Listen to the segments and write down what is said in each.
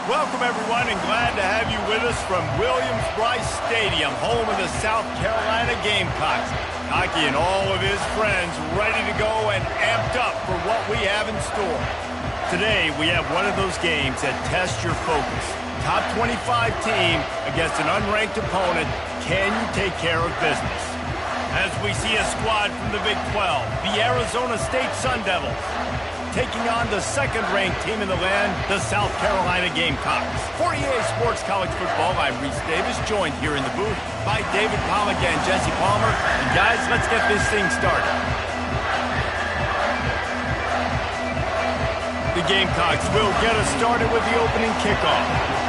Welcome, everyone, and glad to have you with us from Williams-Brice Stadium, home of the South Carolina Gamecocks. Hockey and all of his friends ready to go and amped up for what we have in store. Today, we have one of those games that tests your focus. Top 25 team against an unranked opponent. Can you take care of business? As we see a squad from the Big 12, the Arizona State Sun Devils, taking on the second-ranked team in the land, the South Carolina Gamecocks. For EA Sports College Football, I'm Reese Davis, joined here in the booth by David Pollack and Jesse Palmer. And guys, let's get this thing started. The Gamecocks will get us started with the opening kickoff.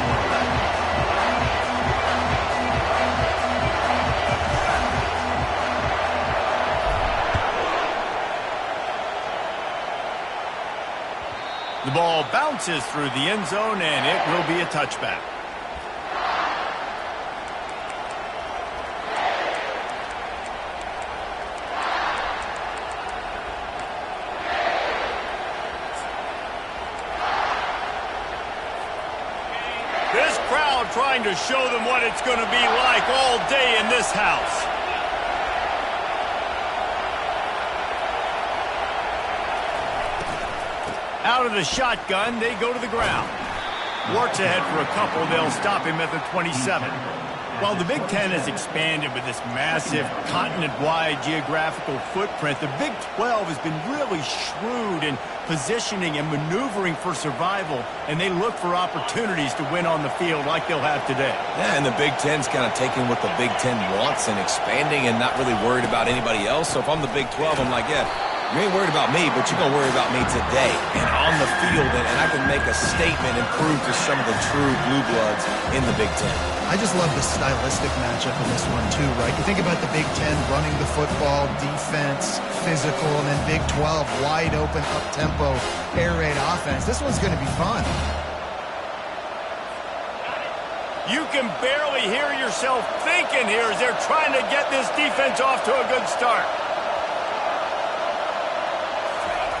The ball bounces through the end zone, and it will be a touchback. This crowd trying to show them what it's going to be like all day in this house. Out of the shotgun, they go to the ground. Works ahead for a couple. They'll stop him at the 27. While the Big Ten has expanded with this massive continent-wide geographical footprint, the Big 12 has been really shrewd in positioning and maneuvering for survival, and they look for opportunities to win on the field like they'll have today. Yeah, and the Big Ten's kind of taking what the Big Ten wants and expanding and not really worried about anybody else. So if I'm the Big 12, I'm like, yeah, you ain't worried about me, but you're going to worry about me today and on the field, and I can make a statement and prove to some of the true blue bloods in the Big Ten. I just love the stylistic matchup in this one, too, right? You think about the Big Ten running the football, defense, physical, and then Big 12, wide open, up-tempo, air raid offense. This one's going to be fun. You can barely hear yourself thinking here as they're trying to get this defense off to a good start.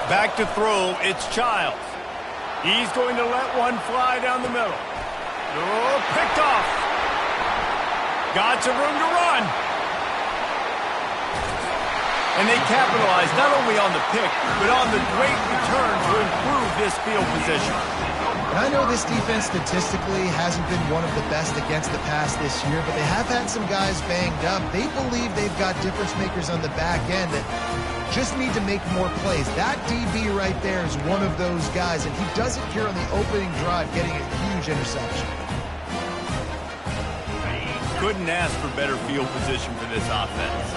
Back to throw, it's Childs. He's going to let one fly down the middle. Oh, picked off. Got some room to run. And they capitalize not only on the pick, but on the great return to improve this field position. And I know this defense statistically hasn't been one of the best against the pass this year, but they have had some guys banged up. They believe they've got difference makers on the back end that just need to make more plays. That DB right there is one of those guys, and he does it here on the opening drive, getting a huge interception. Couldn't ask for better field position for this offense.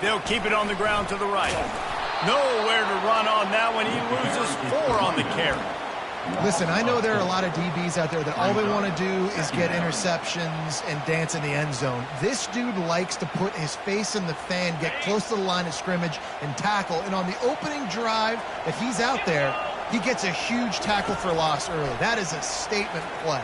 They'll keep it on the ground to the right. Nowhere to run on that one. He loses 4 on the carry. Listen, I know there are a lot of DBs out there that all they want to do is get interceptions and dance in the end zone. This dude likes to put his face in the fan, get close to the line of scrimmage, and tackle. And on the opening drive, if he's out there, he gets a huge tackle for loss early. That is a statement play.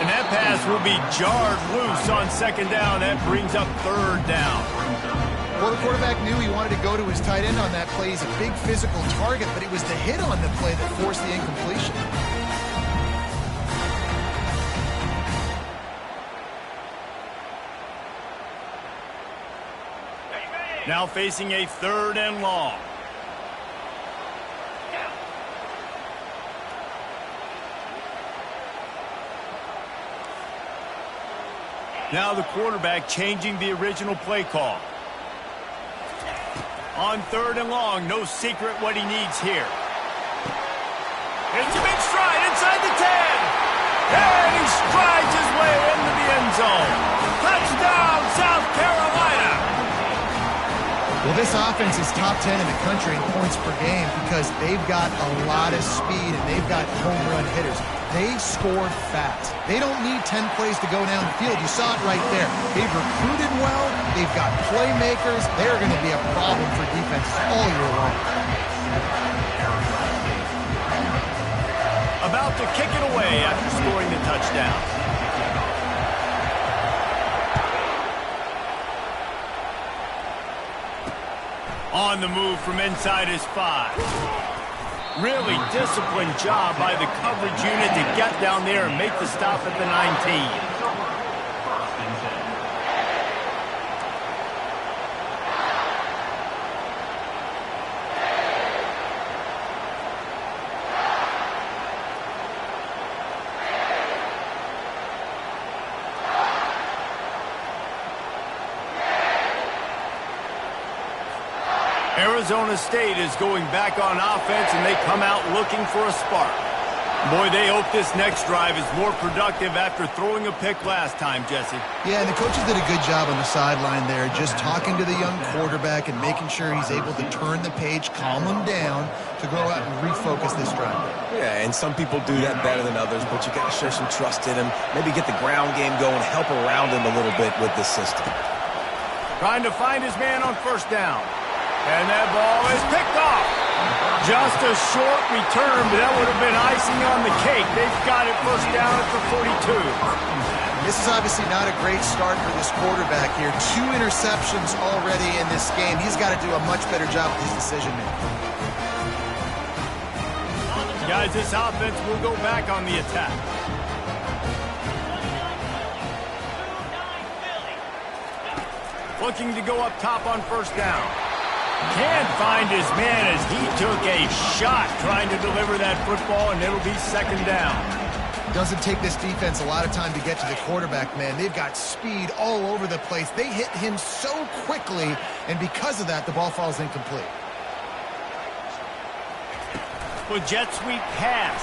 And that pass will be jarred loose on second down. That brings up third down. Well, the quarterback knew he wanted to go to his tight end on that play. He's a big physical target, but it was the hit on the play that forced the incompletion. Now facing a 3rd and long. Now the quarterback changing the original play call. On 3rd and long, no secret what he needs here. It's a big stride inside the 10. And he strides his way into the end zone. Touchdown, South Carolina. Well, this offense is top 10 in the country in points per game because they've got a lot of speed and they've got home run hitters. They scored fast. They don't need 10 plays to go down the field. You saw it right there. They've recruited well. They've got playmakers. They're going to be a problem for defenses all year long. About to kick it away after scoring the touchdown. On the move from inside his 5. Really disciplined job by the coverage unit to get down there and make the stop at the 19. Arizona State is going back on offense, and they come out looking for a spark. Boy, they hope this next drive is more productive after throwing a pick last time, Jesse. Yeah, and the coaches did a good job on the sideline there, just talking to the young quarterback and making sure he's able to turn the page, calm him down, to go out and refocus this drive. Yeah, and some people do that better than others, but you got to show some trust in him. Maybe get the ground game going, help around him a little bit with this system. Trying to find his man on first down. And that ball is picked off. Just a short return, but that would have been icing on the cake. They've got it first down at the 42. This is obviously not a great start for this quarterback here. 2 interceptions already in this game. He's got to do a much better job with his decision-making. Guys, this offense will go back on the attack. Looking to go up top on first down. Can't find his man as he took a shot trying to deliver that football, and it'll be second down. Doesn't take this defense a lot of time to get to the quarterback, man. They've got speed all over the place. They hit him so quickly, and because of that, the ball falls incomplete. Well, jet sweep pass.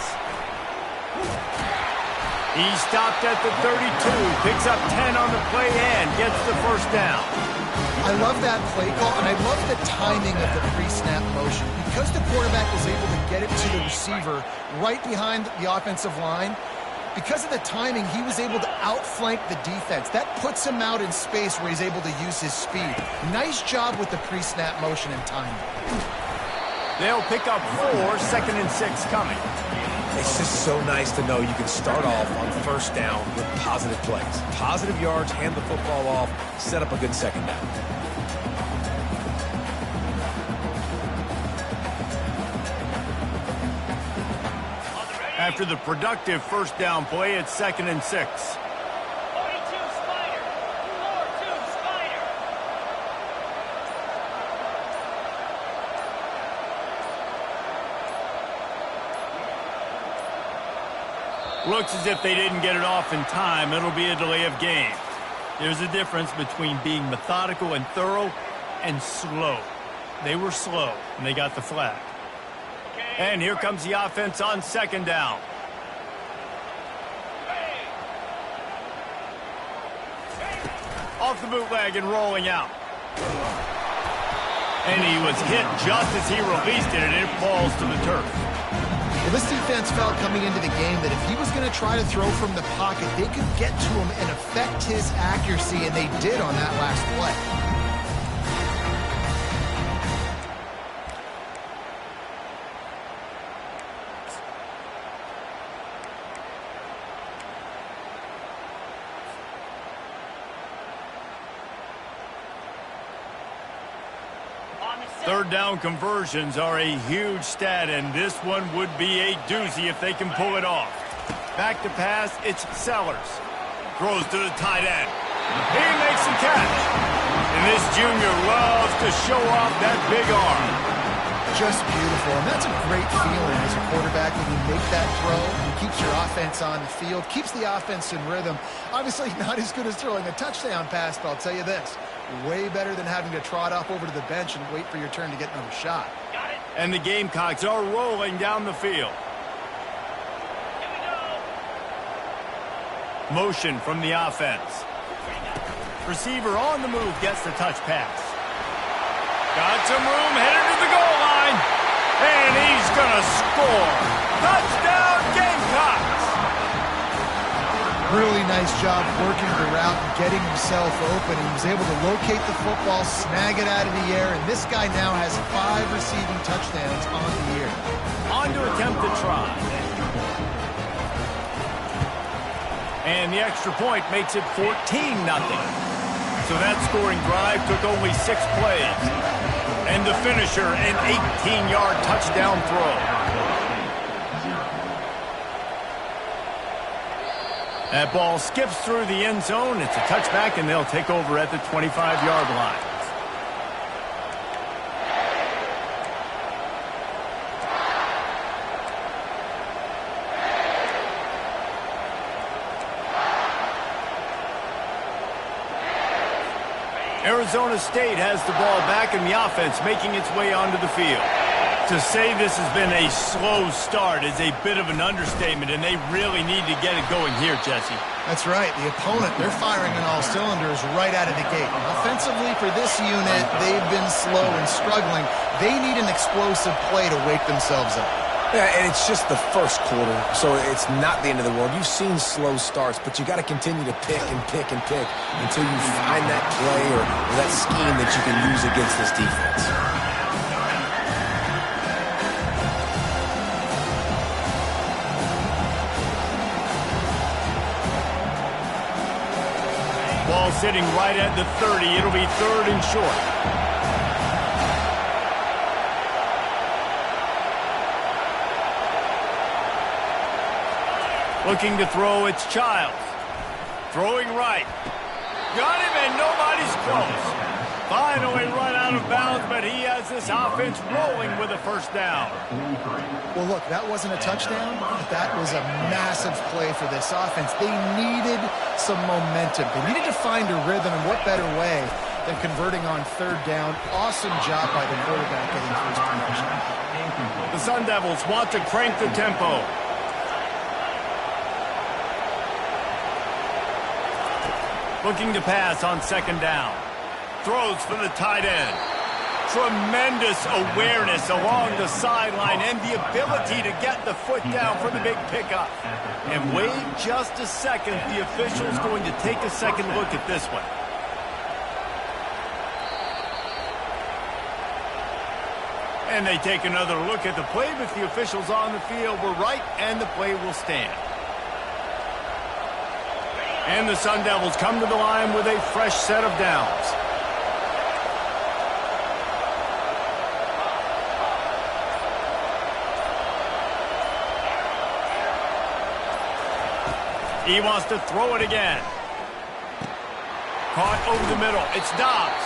He stopped at the 32, picks up 10 on the play and gets the first down. I love that play call, and I love the timing of the pre-snap motion. Because the quarterback was able to get it to the receiver right behind the offensive line, because of the timing, he was able to outflank the defense. That puts him out in space where he's able to use his speed. Nice job with the pre-snap motion and timing. They'll pick up 4, second and 6 coming. It's just so nice to know you can start off on first down with positive plays. Positive yards, hand the football off, set up a good second down. After the productive first down play, it's second and 6. Looks as if they didn't get it off in time. It'll be a delay of game. There's a difference between being methodical and thorough and slow. They were slow, and they got the flag. And here comes the offense on second down. Off the bootleg and rolling out. And he was hit just as he released it, and it falls to the turf. Well, this defense felt coming into the game that if he was going to try to throw from the pocket, they could get to him and affect his accuracy, and they did on that last play. Third down conversions are a huge stat, and this one would be a doozy if they can pull it off. Back to pass, it's Sellers. Throws to the tight end. He makes the catch. And this junior loves to show off that big arm. Just beautiful, and that's a great feeling as a quarterback when you make that throw. It keeps your offense on the field, keeps the offense in rhythm. Obviously not as good as throwing a touchdown pass, but I'll tell you this, way better than having to trot off over to the bench and wait for your turn to get another shot. Got it. And the Gamecocks are rolling down the field. Here we go. Motion from the offense. Receiver on the move gets the touch pass. Got some room, headed to the goal line. And he's going to score. Touchdown, Gamecocks. Really nice job working the route and getting himself open. He was able to locate the football, snag it out of the air, and this guy now has 5 receiving touchdowns on the year. On to attempt to try. And the extra point makes it 14-0. So that scoring drive took only 6 plays. And the finisher, an 18-yard touchdown throw. That ball skips through the end zone. It's a touchback, and they'll take over at the 25-yard line. Arizona State has the ball back in the offense, making its way onto the field. To say this has been a slow start is a bit of an understatement, and they really need to get it going here, Jesse. That's right. The opponent, they're firing on all cylinders right out of the gate. Offensively, for this unit, they've been slow and struggling. They need an explosive play to wake themselves up. Yeah, and it's just the first quarter, so it's not the end of the world. You've seen slow starts, but you got to continue to pick and pick and pick until you find that play or that scheme that you can use against this defense. Ball sitting right at the 30. It'll be 3rd and short. Looking to throw, it's Childs. Throwing right. Got him, and nobody's close. Finally run out of bounds, but he has this offense rolling with a first down. Well, look, that wasn't a touchdown, but that was a massive play for this offense. They needed some momentum. They needed to find a rhythm, and what better way than converting on 3rd down. Awesome job by the quarterback getting first position. The Sun Devils want to crank the tempo. Looking to pass on 2nd down. Throws for the tight end. Tremendous awareness along the sideline and the ability to get the foot down for the big pickup. And wait just a second. The official's going to take a second look at this one. And they take another look at the play, but the officials on the field were right, and the play will stand. And the Sun Devils come to the line with a fresh set of downs. He wants to throw it again. Caught over the middle. It's Dobbs.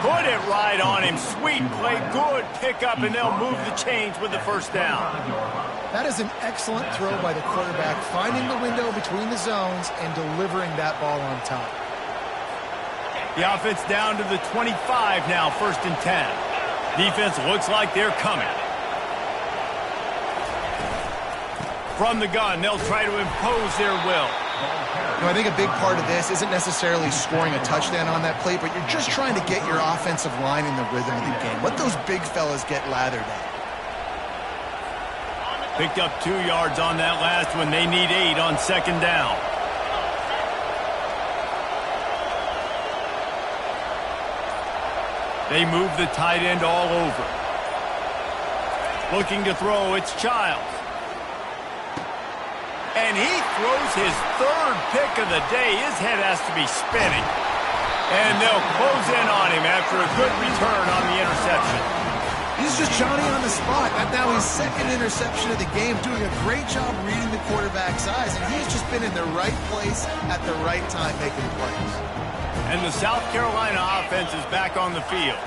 Put it right on him. Sweet play. Good pickup, and they'll move the chains with the first down. That is an excellent throw by the quarterback, finding the window between the zones and delivering that ball on top. The offense down to the 25 now, 1st and 10. Defense looks like they're coming. From the gun, they'll try to impose their will. You know, I think a big part of this isn't necessarily scoring a touchdown on that play, but you're just trying to get your offensive line in the rhythm of the game. Let those big fellas get lathered at. Picked up 2 yards on that last one. They need 8 on 2nd down. They move the tight end all over. Looking to throw, it's Childs. And he throws his 3rd pick of the day. His head has to be spinning. And they'll close in on him after a good return on the interception. He's just Johnny on the spot. Now his 2nd interception of the game, doing a great job reading the quarterback's eyes, and he's just been in the right place at the right time making plays. And the South Carolina offense is back on the field.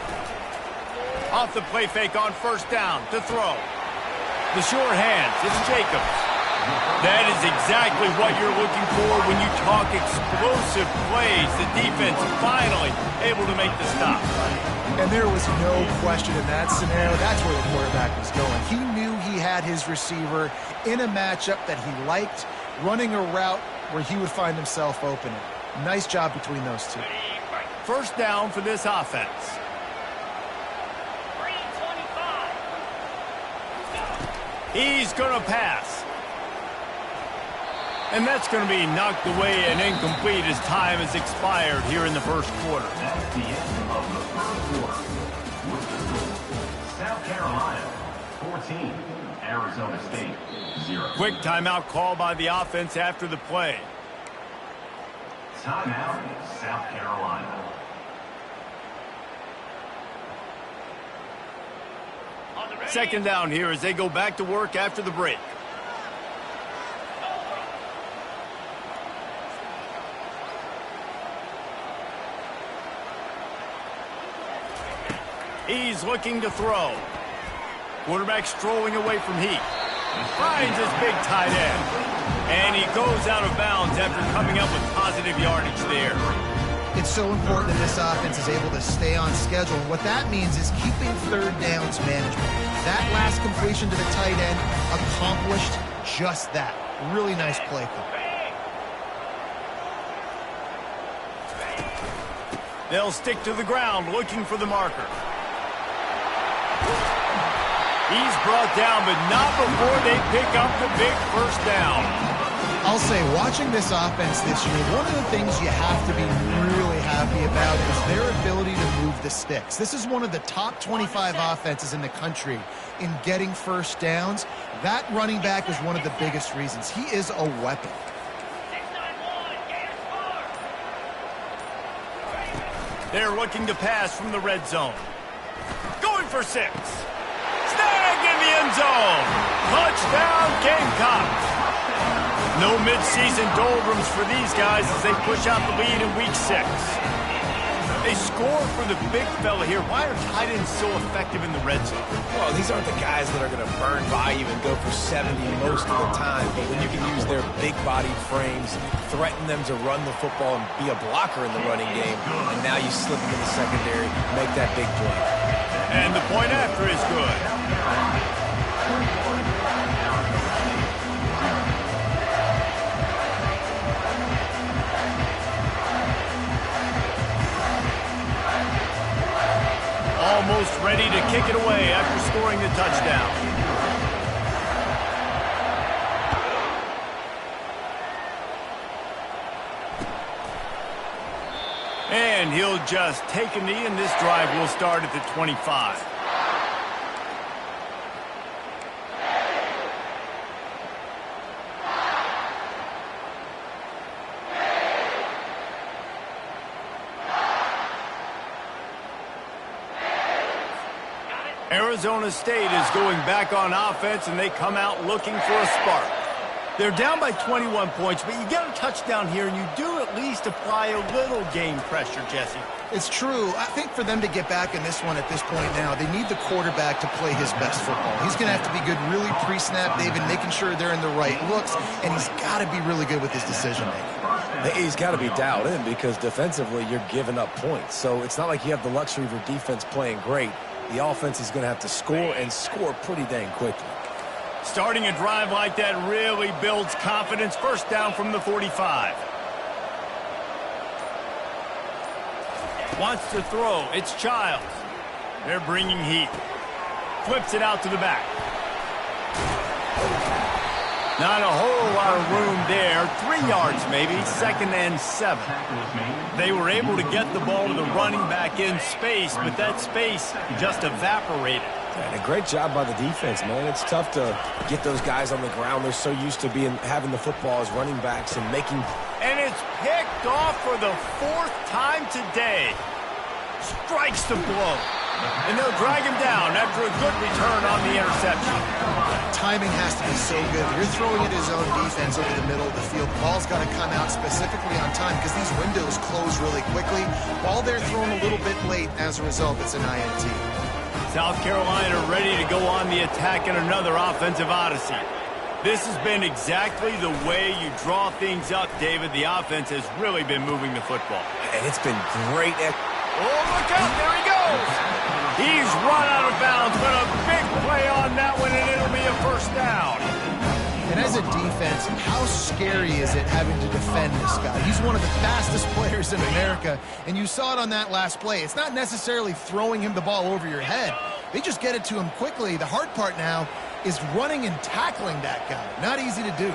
Off the play fake on 1st down to throw. The sure hands, it's Jacobs. That is exactly what you're looking for when you talk explosive plays. The defense finally able to make the stop. And there was no question in that scenario. That's where the quarterback was going. He knew he had his receiver in a matchup that he liked, running a route where he would find himself opening. Nice job between those two. 1st down for this offense. He's going to pass. And that's going to be knocked away and incomplete as time has expired here in the 1st quarter. That's the end of the 1st quarter. South Carolina, 14. Arizona State, 0. Quick timeout call by the offense after the play. Timeout, South Carolina. Second down here as they go back to work after the break. He's looking to throw. Quarterback strolling away from heat. Finds his big tight end. And he goes out of bounds after coming up with positive yardage there. It's so important that this offense is able to stay on schedule. And what that means is keeping third downs manageable. That last completion to the tight end accomplished just that. Really nice play call. They'll stick to the ground looking for the marker. He's brought down, but not before they pick up the big first down. I'll say, watching this offense this year, one of the things you have to be really happy about is their ability to move the sticks. This is one of the top 25 offenses in the country in getting first downs. That running back is one of the biggest reasons. He is a weapon. They're looking to pass from the red zone. Going for 6. Snagged in the end zone. Touchdown, Gamecocks. No midseason doldrums for these guys as they push out the lead in week 6. They score for the big fella here. Why are tight ends so effective in the red zone? Well, these aren't the guys that are going to burn by you and go for 70 most of the time. But when you can use their big-bodied frames, threaten them to run the football and be a blocker in the running game, and now you slip them in the secondary, make that big play. And the point after is good. Almost ready to kick it away after scoring the touchdown. And he'll just take a knee, and this drive will start at the 25. Arizona State is going back on offense, and they come out looking for a spark. They're down by 21 points, but you get a touchdown here, and you do at least apply a little game pressure, Jesse. It's true. I think for them to get back in this one at this point now, they need the quarterback to play his best football. He's going to have to be good really pre-snap, David, making sure they're in the right looks, and he's got to be really good with his decision-making. He's got to be dialed in because defensively you're giving up points. So it's not like you have the luxury of your defense playing great. The offense is going to have to score and score pretty dang quickly. Starting a drive like that really builds confidence. First down from the 45. Wants to throw. It's Childs. They're bringing heat. Flips it out to the back. Not a whole lot of room there. 3 yards maybe. 2nd and 7. They were able to get the ball to the running back in space, but that space just evaporated. And a great job by the defense, man. It's tough to get those guys on the ground. They're so used to having the football as running backs and making... And it's picked off for the 4th time today. Strikes the blow. And they'll drag him down after a good return on the interception. Timing has to be so good. You're throwing at his own defense over the middle of the field. The ball's got to come out specifically on time because these windows close really quickly. Ball there thrown a little bit late. As a result, it's an INT. South Carolina ready to go on the attack in another offensive odyssey. This has been exactly the way you draw things up, David. The offense has really been moving the football. And it's been great. Oh, look out. There he goes. He's run out of bounds, but a big play on that one, and it'll be a first down. And as a defense, how scary is it having to defend this guy? He's one of the fastest players in America, and you saw it on that last play. It's not necessarily throwing him the ball over your head. They just get it to him quickly. The hard part now is running and tackling that guy. Not easy to do.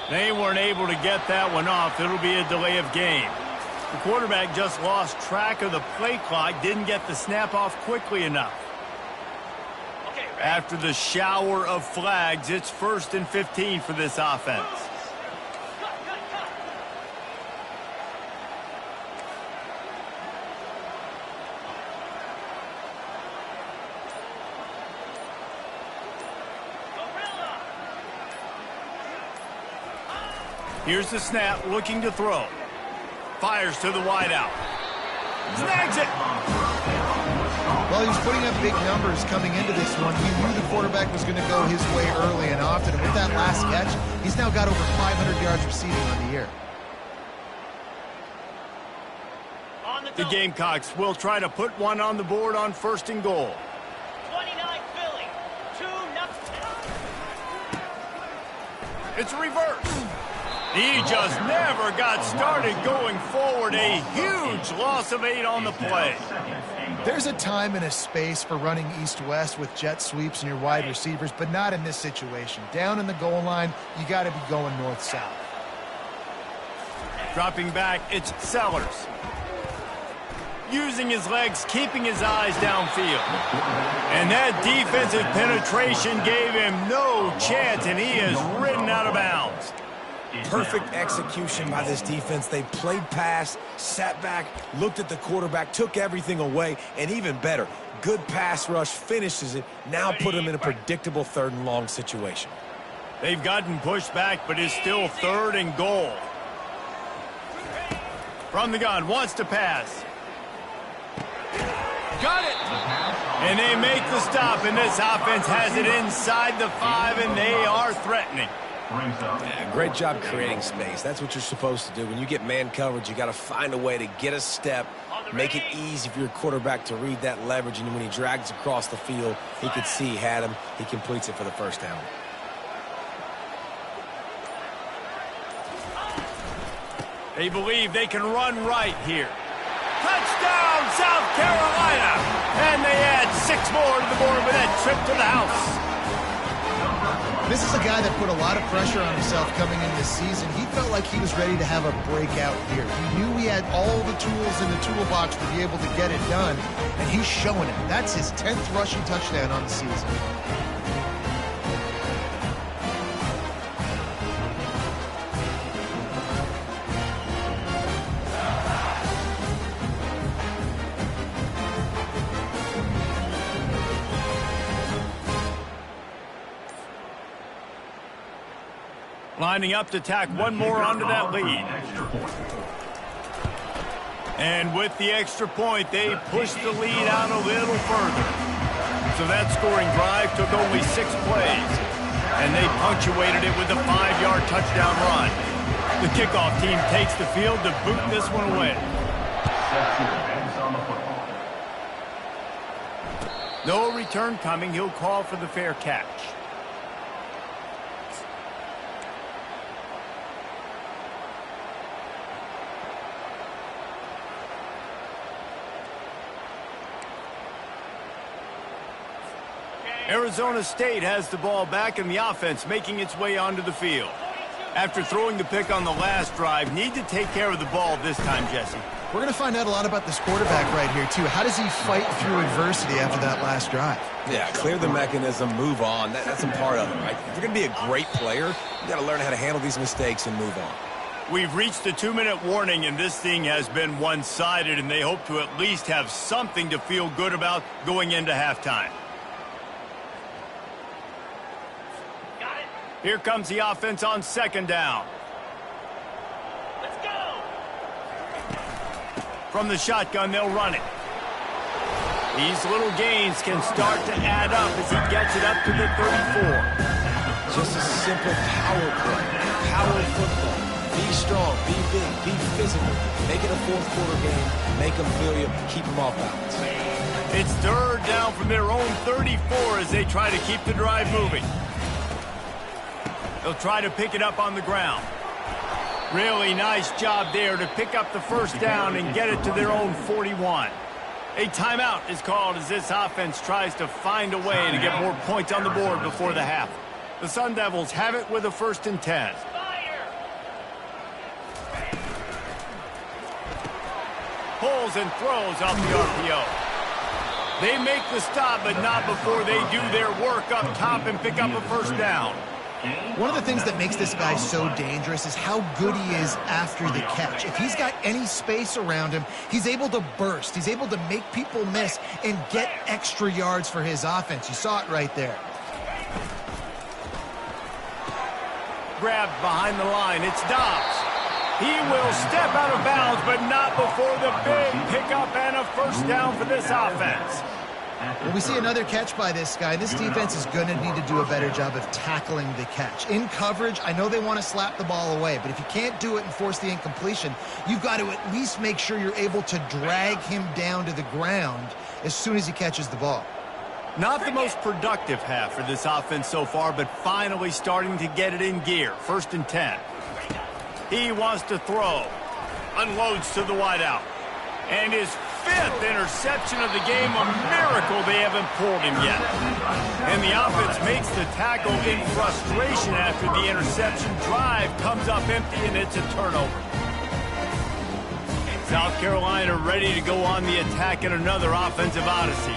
They weren't able to get that one off. It'll be a delay of game. The quarterback just lost track of the play clock, didn't get the snap off quickly enough. After the shower of flags, it's 1st and 15 for this offense. Here's the snap, looking to throw. Fires to the wideout. Snags it. Well, he was putting up big numbers coming into this one. He knew the quarterback was going to go his way early and often. And with that last catch, he's now got over 500 yards receiving on the year. The Gamecocks will try to put one on the board on 1st and goal. 29 Philly, 2-0. It's a reverse. He just never got started going forward. A huge loss of 8 on the play. There's a time and a space for running east-west with jet sweeps and your wide receivers, but not in this situation. Down in the goal line, you got to be going north-south. Dropping back, it's Sellers. Using his legs, keeping his eyes downfield. And that defensive penetration gave him no chance, and he is ridden out of bounds. Perfect execution by this defense. They played pass, sat back, looked at the quarterback, took everything away, and even better, good pass rush, finishes it, now put him in a predictable 3rd and long situation. They've gotten pushed back, but it's still 3rd and goal. From the gun, wants to pass. Got it! And they make the stop, and this offense has it inside the 5, and they are threatening. Yeah, great job creating space. That's what you're supposed to do. When you get man coverage, you got to find a way to get a step, make it easy for your quarterback to read that leverage, and when he drags across the field, he could see he had him. He completes it for the 1st down. They believe they can run right here. Touchdown, South Carolina! And they add 6 more to the board with that trip to the house. This is a guy that put a lot of pressure on himself coming into this season. He felt like he was ready to have a breakout year. He knew he had all the tools in the toolbox to be able to get it done, and he's showing it. That's his 10th rushing touchdown on the season. Lining up to tack one more onto that lead. And with the extra point, they push the lead out a little further. So that scoring drive took only 6 plays. And they punctuated it with a 5-yard touchdown run. The kickoff team takes the field to boot this one away. No return coming. He'll call for the fair catch. Arizona State has the ball back in the offense, making its way onto the field. After throwing the pick on the last drive, need to take care of the ball this time, Jesse. We're going to find out a lot about this quarterback right here, too. How does he fight through adversity after that last drive? Yeah, clear the mechanism, move on. That's a part of it, right? If you're going to be a great player, you got to learn how to handle these mistakes and move on. We've reached the 2-minute warning, and this thing has been one-sided, and they hope to at least have something to feel good about going into halftime. Here comes the offense on 2nd down. Let's go! From the shotgun, they'll run it. These little gains can start to add up as he gets it up to the 34. Just a simple power play. Power football. Be strong, be big, be physical. Make it a 4th-quarter game. Make them feel you. Keep them off balance. It's 3rd down from their own 34 as they try to keep the drive moving. They'll try to pick it up on the ground. Really nice job there to pick up the 1st down and get it to their own 41. A timeout is called as this offense tries to find a way to get more points on the board before the half. The Sun Devils have it with a 1st and 10. Pulls and throws off the RPO. They make the stop, but not before they do their work up top and pick up a 1st down. One of the things that makes this guy so dangerous is how good he is after the catch. If he's got any space around him, he's able to burst. He's able to make people miss and get extra yards for his offense. You saw it right there. grabbed behind the line. It's Dobbs. He will step out of bounds, but not before the big pickup and a first down for this offense. Well, we see another catch by this guy. This defense is going to need to do a better job of tackling the catch. In coverage, I know they want to slap the ball away, but if you can't do it and force the incompletion, you've got to at least make sure you're able to drag him down to the ground as soon as he catches the ball. Not the most productive half for this offense so far, but finally starting to get it in gear. 1st and 10. He wants to throw. Unloads to the wideout. And his 5th interception of the game, a miracle they haven't pulled him yet. And the offense makes the tackle in frustration after the interception. Drive comes up empty, and it's a turnover. South Carolina ready to go on the attack in another offensive odyssey.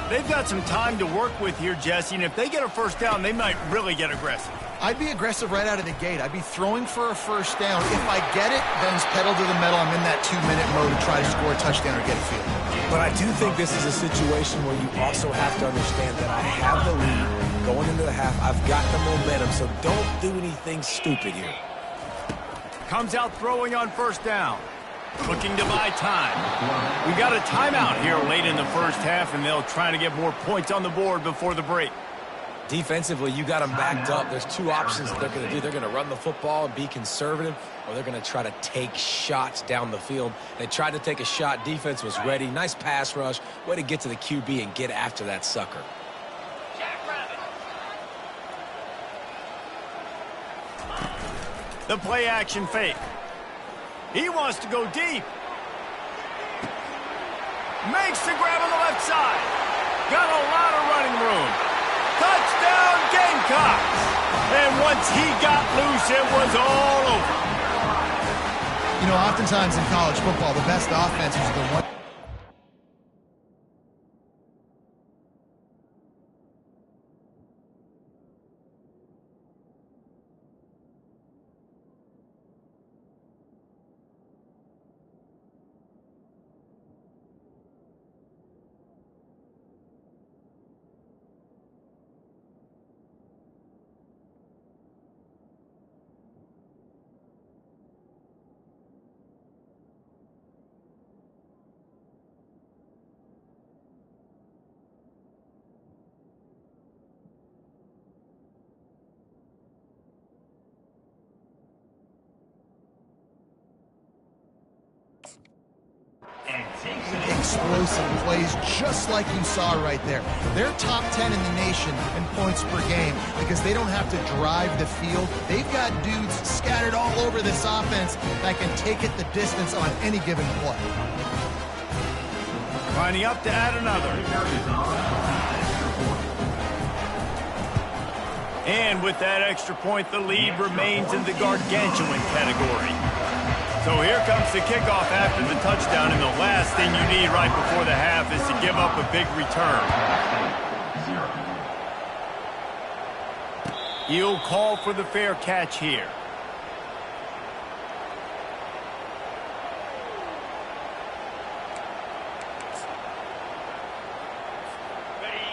They've got some time to work with here, Jesse, and if they get a first down, they might really get aggressive. I'd be aggressive right out of the gate. I'd be throwing for a first down. If I get it, then it's pedal to the metal. I'm in that 2-minute mode to try to score a touchdown or get a field. But I do think this is a situation where you also have to understand that I have the lead going into the half. I've got the momentum, so don't do anything stupid here. Comes out throwing on first down. Looking to buy time. We got a timeout here late in the first half, and they'll try to get more points on the board before the break. Defensively, you got them backed up. There's 2 options that they're going to do. They're going to run the football and be conservative, or they're going to try to take shots down the field. They tried to take a shot. Defense was ready. Nice pass rush. Way to get to the QB and get after that sucker. The play action fake. He wants to go deep. Makes the grab on the left side. Got a lot of running room. Touchdown Gamecocks. And once he got loose, it was all over. You know, oftentimes in college football, the best offenses are the one. Explosive plays just like you saw right there. They're top 10 in the nation in points per game because they don't have to drive the field. They've got dudes scattered all over this offense that can take it the distance on any given play. Lining up to add another. And with that extra point, the lead remains in the gargantuan category. So here comes the kickoff after the touchdown, and the last thing you need right before the half is to give up a big return. He'll call for the fair catch here.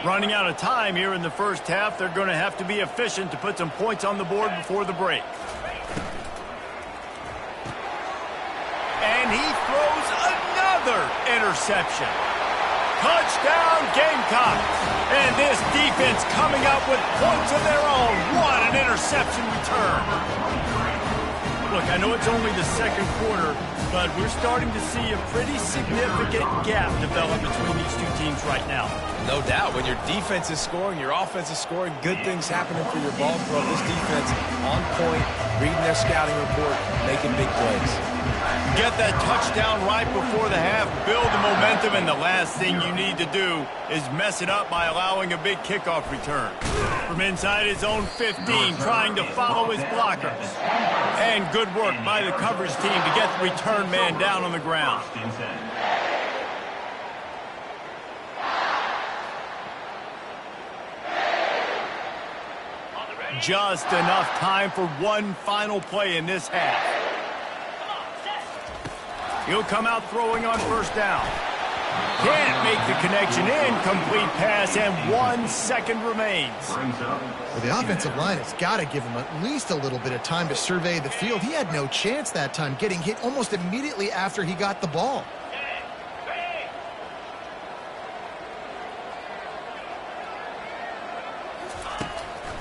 Running out of time here in the first half, they're going to have to be efficient to put some points on the board before the break. And he throws another interception. Touchdown Gamecocks. And this defense coming up with points of their own. What an interception return. Look, I know it's only the second quarter, but we're starting to see a pretty significant gap develop between these two teams right now. No doubt. When your defense is scoring, your offense is scoring, good things happening for your ball club. This defense on point, reading their scouting report, making big plays. Get that touchdown right before the half, build the momentum, and the last thing you need to do is mess it up by allowing a big kickoff return. From inside his own 15, trying to follow his blockers. And good work by the coverage team to get the return man down on the ground. Just enough time for one final play in this half. He'll come out throwing on first down. Can't make the connection. Incomplete pass, and 1 second remains. Well, the offensive line has got to give him at least a little bit of time to survey the field. He had no chance that time, getting hit almost immediately after he got the ball.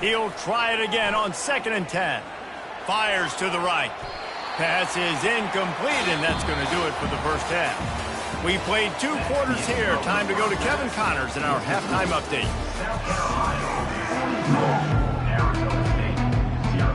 He'll try it again on 2nd and 10. Fires to the right. Pass is incomplete, and that's going to do it for the first half. We played 2 quarters here. Time to go to Kevin Connors in our halftime update. South Carolina, Arizona State, 0.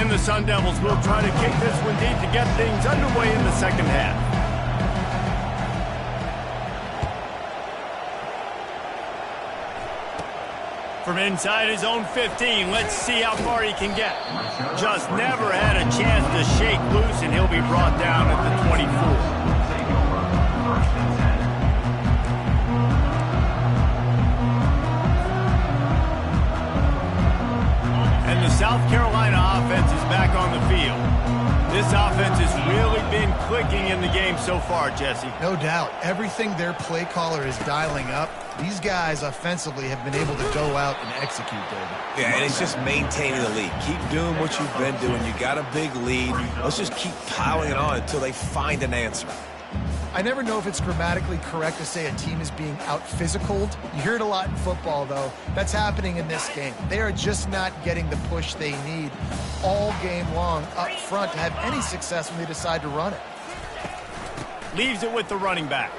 The Sun Devils will try to kick this one deep to get things underway in the second half. From inside his own 15, let's see how far he can get. Just never had a chance to shake loose, and he'll be brought down at the 24. The South Carolina offense is back on the field. This offense has really been clicking in the game so far, Jesse. No doubt. Everything their play caller is dialing up, these guys offensively have been able to go out and execute, David. Yeah, and it's just maintaining the lead. Keep doing what you've been doing. You got a big lead. Let's just keep piling it on until they find an answer. I never know if it's grammatically correct to say a team is being out-physicaled. You hear it a lot in football, though. That's happening in this game. They are just not getting the push they need all game long up front to have any success when they decide to run it. Leaves it with the running back.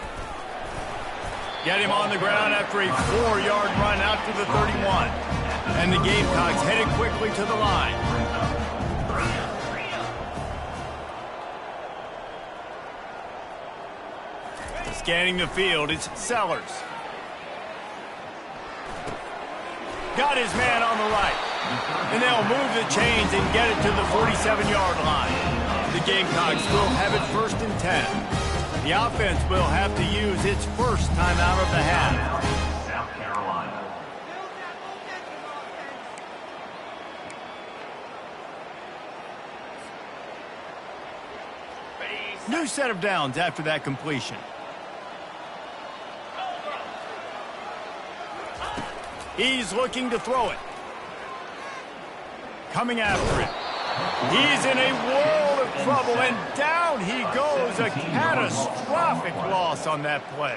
Get him on the ground after a 4-yard run out to the 31. And the Gamecocks headed quickly to the line. Scanning the field, it's Sellers. Got his man on the right. And they'll move the chains and get it to the 47-yard line. The Gamecocks will have it 1st and 10. The offense will have to use its first timeout of the half. South Carolina. New set of downs after that completion. He's looking to throw it. Coming after it. He's in a world of trouble, and down he goes. A catastrophic loss on that play.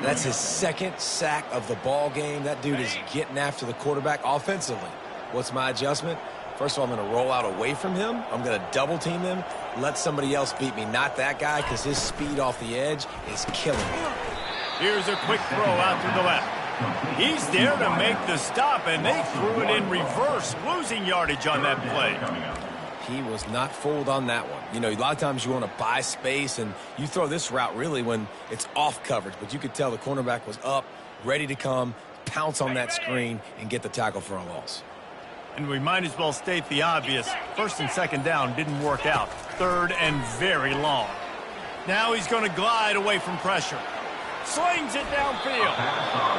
That's his 2nd sack of the ball game. That dude is getting after the quarterback offensively. What's my adjustment? First of all, I'm going to roll out away from him. I'm going to double team him. Let somebody else beat me, not that guy, because his speed off the edge is killing me. Here's a quick throw out to the left. He's there to make the stop, and they threw it in reverse, losing yardage on that play. He was not fooled on that one. You know, a lot of times you want to buy space, and you throw this route really when it's off coverage. But you could tell the cornerback was up, ready to come, pounce on that screen, and get the tackle for a loss. And we might as well state the obvious. 1st and 2nd down didn't work out. 3rd and very long. Now he's going to glide away from pressure. Slings it downfield.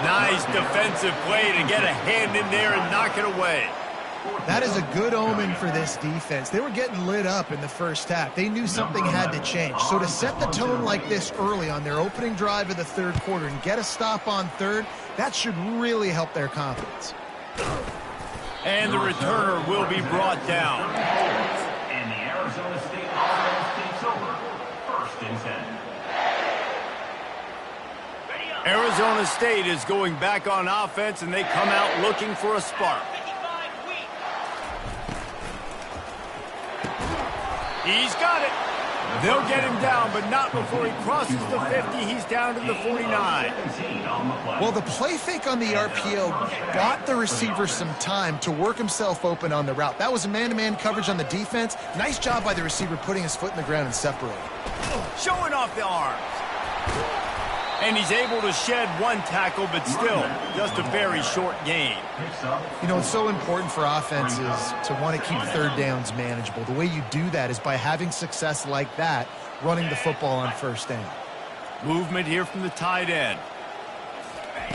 Nice defensive play to get a hand in there and knock it away. That is a good omen for this defense. They were getting lit up in the first half. They knew something had to change. So to set the tone like this early on their opening drive of the 3rd quarter and get a stop on 3rd, that should really help their confidence. And the returner will be brought down. And the Arizona State offense takes over. 1st and 10. Arizona State is going back on offense, and they come out looking for a spark. He's got it. They'll get him down, but not before he crosses the 50. He's down to the 49. Well, the play fake on the RPO bought the receiver some time to work himself open on the route. That was a man-to-man coverage on the defense. Nice job by the receiver putting his foot in the ground and separating. Showing off the arms. And he's able to shed one tackle, but still just a very short gain. You know, it's so important for offenses to want to keep third downs manageable. The way you do that is by having success like that, running the football on first down. Movement here from the tight end.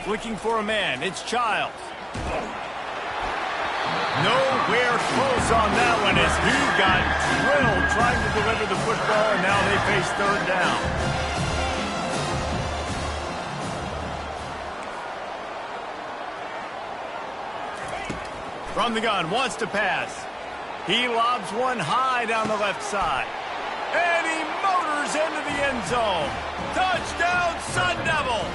Looking for a man. It's Childs. Nowhere close on that one as he got drilled trying to deliver the football, and now they face third down. From the gun, wants to pass. He lobs one high down the left side. And he motors into the end zone. Touchdown, Sun Devils!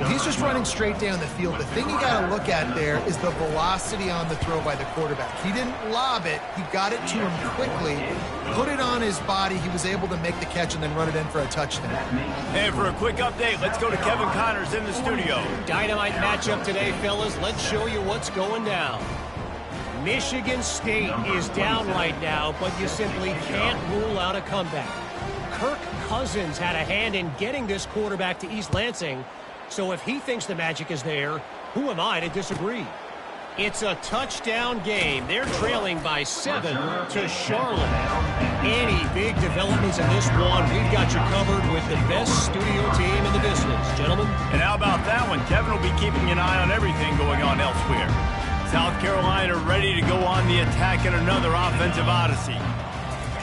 He's just running straight down the field. The thing you got to look at there is the velocity on the throw by the quarterback. He didn't lob it. He got it to him quickly, put it on his body. He was able to make the catch and then run it in for a touchdown. And for a quick update, let's go to Kevin Connors in the studio. Dynamite matchup today, fellas. Let's show you what's going down. Michigan State is down right now, but you simply can't rule out a comeback. Kirk Cousins had a hand in getting this quarterback to East Lansing, so if he thinks the magic is there, who am I to disagree? It's a touchdown game. They're trailing by 7 to Charlotte. Any big developments in this one, we've got you covered with the best studio team in the business, gentlemen. And how about that one? Kevin will be keeping an eye on everything going on elsewhere. South Carolina ready to go on the attack in another offensive odyssey.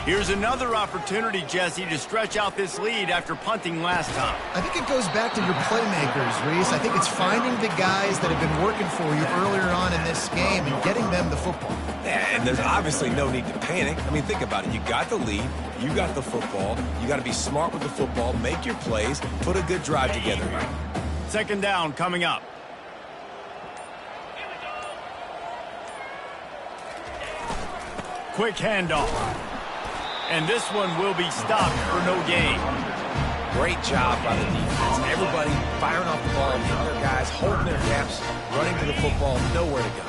Here's another opportunity, Jesse, to stretch out this lead after punting last time. I think it goes back to your playmakers, Reese. I think it's finding the guys that have been working for you earlier on in this game and getting them the football. Yeah, and there's obviously no need to panic. I mean, think about it. You got the lead. You got the football. You got to be smart with the football, make your plays, put a good drive together here. Second down coming up. Quick handoff. And this one will be stopped for no gain. Great job by the defense. Everybody firing off the ball, hitting their guys, holding their gaps, running to the football, nowhere to go.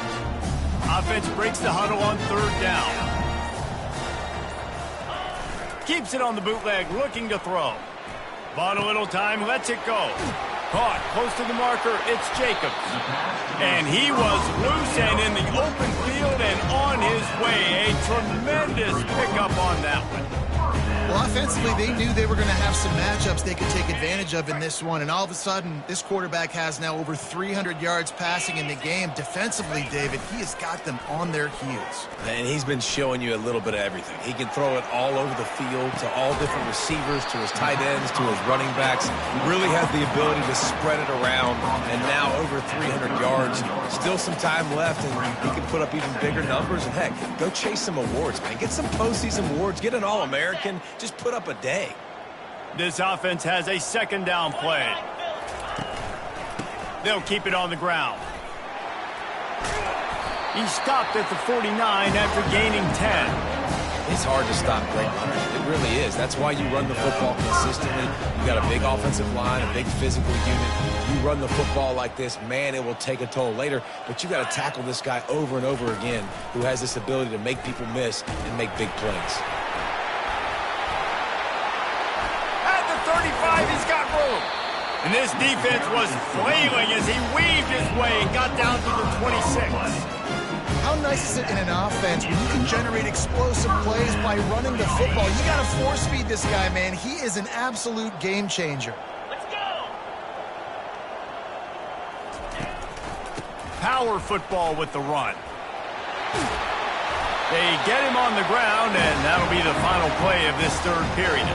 Offense breaks the huddle on third down. Keeps it on the bootleg, looking to throw. Bought a little time, lets it go. Caught close to the marker, it's Jacobs. And he was loose and in the open field and on his way. A tremendous pickup on that one. Well, offensively, they knew they were going to have some matchups they could take advantage of in this one. And all of a sudden, this quarterback has now over 300 yards passing in the game. Defensively, David, he has got them on their heels. And he's been showing you a little bit of everything. He can throw it all over the field to all different receivers, to his tight ends, to his running backs. He really has the ability to spread it around. And now over 300 yards. Still some time left, and he can put up even bigger numbers. And, heck, go chase some awards, man. Get some postseason awards. Get an All-American. Just put up a day. This offense has a second down play. They'll keep it on the ground. He stopped at the 49 after gaining 10. It's hard to stop great runners. It really is. That's why you run the football consistently. You got a big offensive line, a big physical unit. You run the football like this, man, it will take a toll later. But you got to tackle this guy over and over again who has this ability to make people miss and make big plays. 35, he's got room. And this defense was flailing as he weaved his way and got down to the 26. How nice is it in an offense when you can generate explosive plays by running the football? You got to force feed this guy, man. He is an absolute game changer. Let's go. Power football with the run. They get him on the ground, and that'll be the final play of this third period.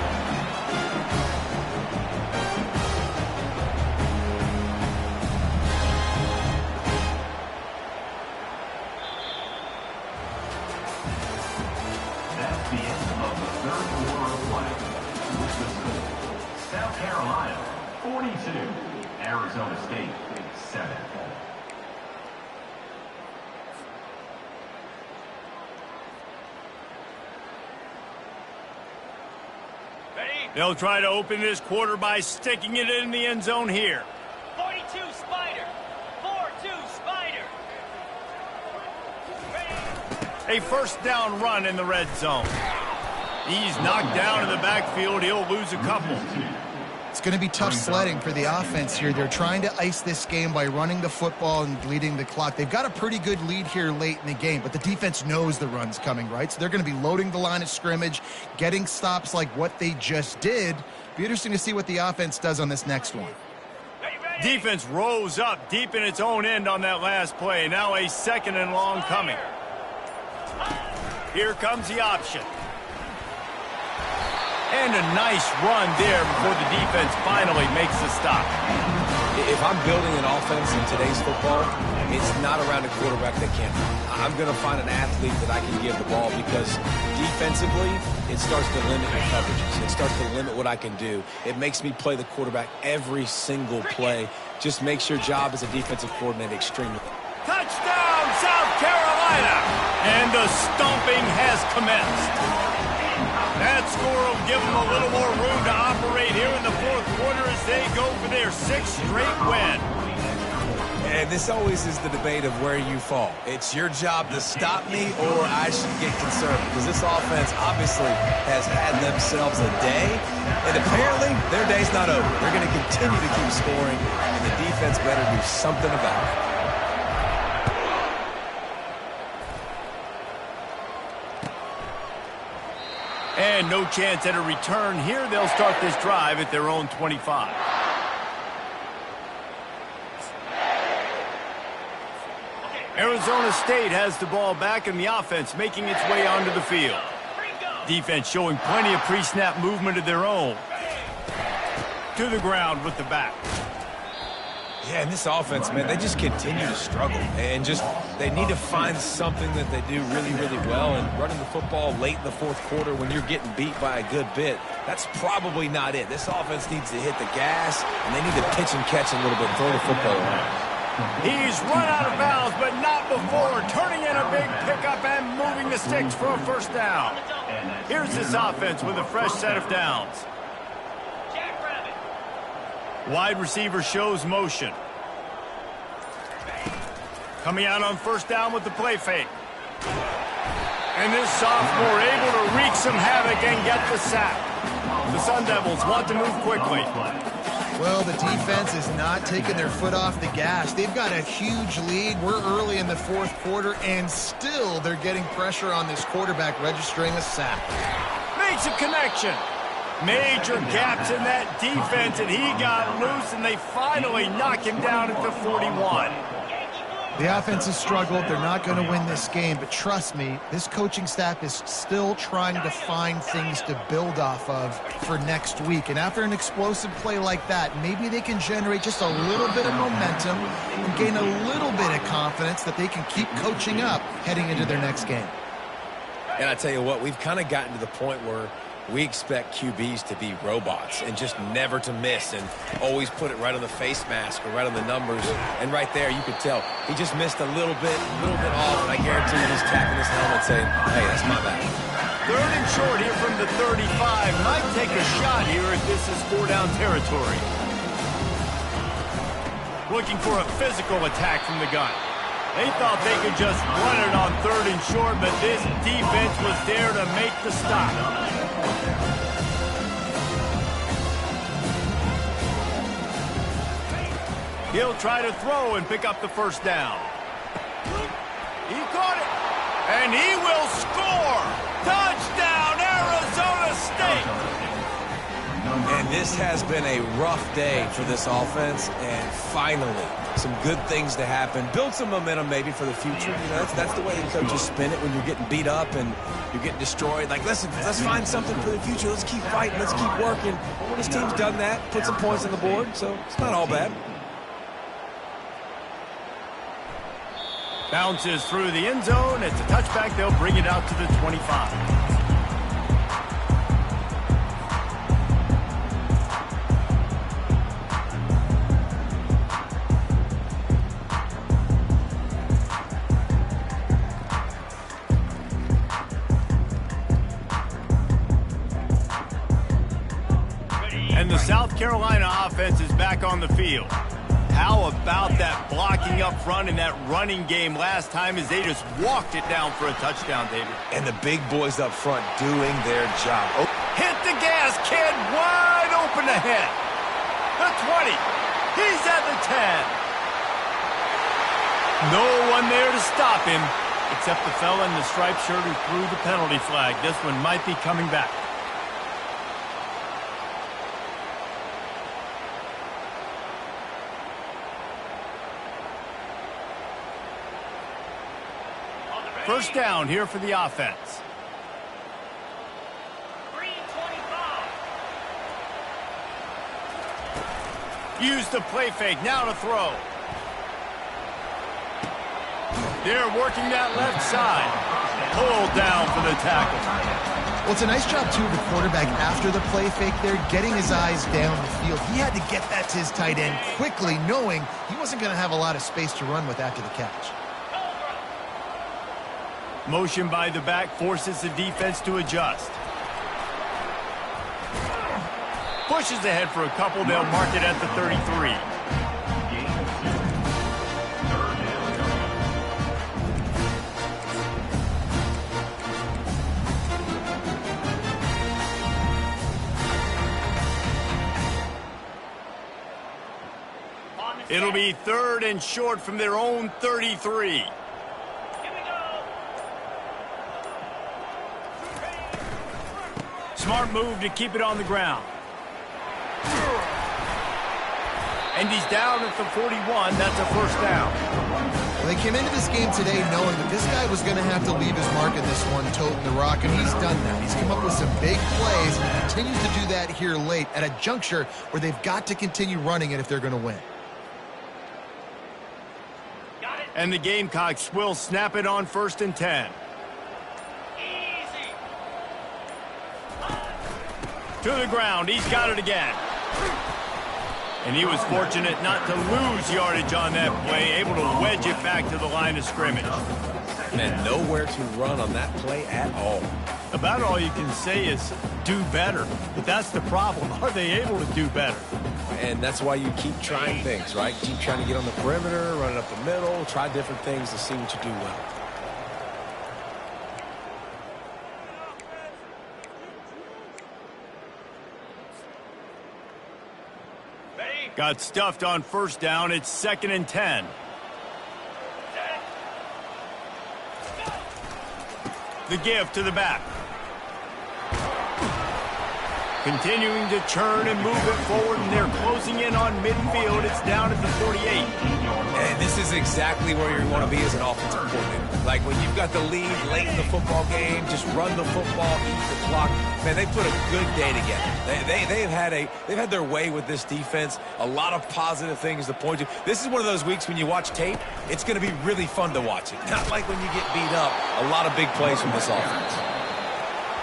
South Carolina, 42. Arizona State, 7. They'll try to open this quarter by sticking it in the end zone here. 42 Spider. 4-2 Spider. A first down run in the red zone. He's knocked down in the backfield. He'll lose a couple. It's going to be tough sledding for the offense here. They're trying to ice this game by running the football and bleeding the clock. They've got a pretty good lead here late in the game, but the defense knows the run's coming, right? So they're going to be loading the line of scrimmage, getting stops like what they just did. Be interesting to see what the offense does on this next one. Defense rose up deep in its own end on that last play. Now a second and long coming. Here comes the option. And a nice run there before the defense finally makes the stop. If I'm building an offense in today's football, it's not around a quarterback that can't run. I'm going to find an athlete that I can give the ball because defensively, it starts to limit your coverages. It starts to limit what I can do. It makes me play the quarterback every single play. Just makes your job as a defensive coordinator extremely. Touchdown, South Carolina! And the stomping has commenced. That score will give them a little more room to operate here in the fourth quarter as they go for their sixth straight win. And this always is the debate of where you fall. It's your job to stop me or I should get concerned because this offense obviously has had themselves a day, and apparently their day's not over. They're going to continue to keep scoring, and the defense better do something about it. And no chance at a return here. They'll start this drive at their own 25. Arizona State has the ball back and the offense making its way onto the field. Defense showing plenty of pre-snap movement of their own. To the ground with the back. Yeah, and this offense, man, they just continue to struggle. And they need to find something that they do really, really well. And running the football late in the fourth quarter when you're getting beat by a good bit, that's probably not it. This offense needs to hit the gas, and they need to pitch and catch a little bit, throw the football around. He's run out of bounds, but not before turning in a big pickup and moving the sticks for a first down. Here's this offense with a fresh set of downs. Wide receiver shows motion. Coming out on first down with the play fake. And this sophomore able to wreak some havoc and get the sack. The Sun Devils want to move quickly. Well, the defense is not taking their foot off the gas. They've got a huge lead. We're early in the fourth quarter, and still they're getting pressure on this quarterback, registering a sack. Makes a connection. Major gaps in that defense, and he got loose, and they finally knock him down at the 41. The offense has struggled. They're not going to win this game, but trust me, this coaching staff is still trying to find things to build off of for next week. And after an explosive play like that, maybe they can generate just a little bit of momentum and gain a little bit of confidence that they can keep coaching up heading into their next game. And I tell you what, we've kind of gotten to the point where we expect QBs to be robots and just never to miss and always put it right on the face mask or right on the numbers. And right there, you could tell he just missed a little bit off, and I guarantee you he's tapping his helmet saying, hey, that's my bad. Third and short here from the 35. Might take a shot here if this is four-down territory. Looking for a physical attack from the gun. They thought they could just run it on third and short, but this defense was there to make the stop. He'll try to throw and pick up the first down. He caught it, and he will score! Touchdown, Arizona State! And this has been a rough day for this offense, and finally, some good things to happen. Build some momentum maybe for the future. You know, that's the way the coaches spin it when you're getting beat up and you're getting destroyed. Like, listen, let's find something for the future. Let's keep fighting. Let's keep working. This team's done that, put some points on the board, so it's not all bad. Bounces through the end zone. It's a touchback. They'll bring it out to the 25. And the South Carolina offense is back on the field. How about that blocking up front and that running game last time as they just walked it down for a touchdown, David? And the big boys up front doing their job. Oh. Hit the gas, kid. Wide open ahead. The 20. He's at the 10. No one there to stop him, except the fella in the striped shirt who threw the penalty flag. This one might be coming back. First down here for the offense. Green 25. Use the play fake. Now to throw. They're working that left side. Pulled down for the tackle. Well, it's a nice job, too, of the quarterback after the play fake there, getting his eyes down the field. He had to get that to his tight end quickly, knowing he wasn't going to have a lot of space to run with after the catch. Motion by the back forces the defense to adjust. Pushes ahead for a couple. They'll mark it at the 33. It'll be 3rd and short from their own 33. Smart move to keep it on the ground. And he's down at the 41. That's a first down. Well, they came into this game today knowing that this guy was going to have to leave his mark in this one, toting the rock, and he's done that. He's come up with some big plays and continues to do that here late at a juncture where they've got to continue running it if they're going to win. And the Gamecocks will snap it on 1st and 10. Easy. To the ground. He's got it again. And he was fortunate not to lose yardage on that play, able to wedge it back to the line of scrimmage. And nowhere to run on that play at all. About all you can say is do better. But that's the problem. Are they able to do better? And that's why you keep trying things, right? Keep trying to get on the perimeter, run it up the middle, try different things to see what you do well. Got stuffed on 1st down. It's 2nd and 10. The give to the back. Continuing to churn and move it forward, and they're closing in on midfield. It's down at the 48. And this is exactly where you want to be as an offensive coordinator. Like when you've got the lead late in the football game, just run the football, eat the clock. Man, they put a good day together. They've had their way with this defense. A lot of positive things to point to. This is one of those weeks when you watch tape, it's going to be really fun to watch it. Not like when you get beat up. A lot of big plays from this offense.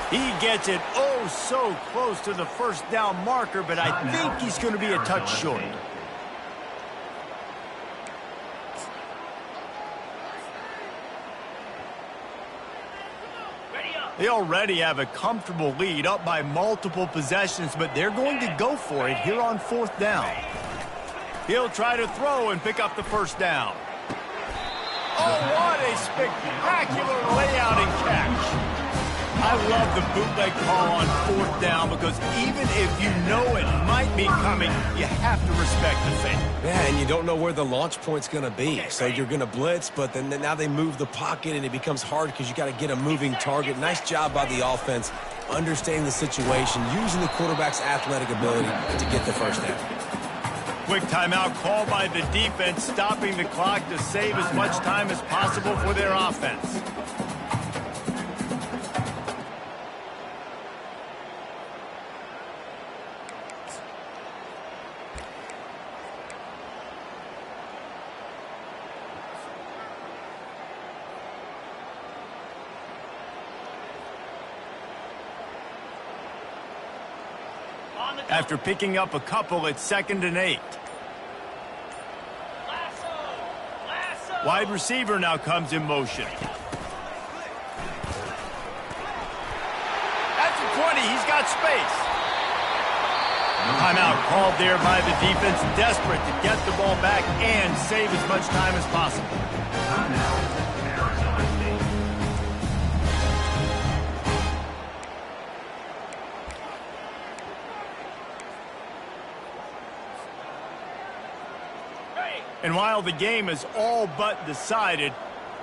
He gets it so close to the 1st down marker, but I think he's going to be a touch short. They already have a comfortable lead, up by multiple possessions, but they're going to go for it here on 4th down. He'll try to throw and pick up the 1st down. Oh, what a spectacular layout and catch. I love the bootleg call on 4th down because even if you know it might be coming, you have to respect the fake. Yeah, and you don't know where the launch point's going to be. So you're going to blitz, but then now they move the pocket, and it becomes hard because you got to get a moving target. Nice job by the offense, understanding the situation, using the quarterback's athletic ability to get the 1st down. Quick timeout call by the defense, stopping the clock to save as much time as possible for their offense. After picking up a couple, it's 2nd and 8. Wide receiver now comes in motion. At the 20, he's got space. Timeout called there by the defense, desperate to get the ball back and save as much time as possible. Arizona State. And while the game is all but decided,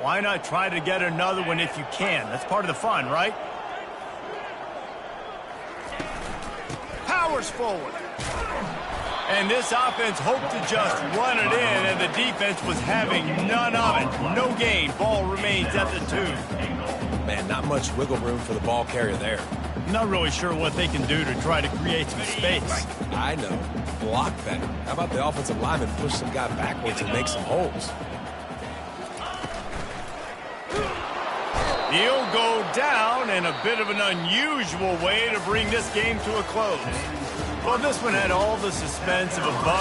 why not try to get another one if you can? That's part of the fun, right? Powers forward. And this offense hoped to just run it in, and the defense was having none of it. No gain. Ball remains at the 2. Man, not much wiggle room for the ball carrier there. Not really sure what they can do to try to create some space. I know. Block that. How about the offensive lineman push some guy backwards and make some holes? He'll go down in a bit of an unusual way to bring this game to a close. Well, this one had all the suspense of a buzz.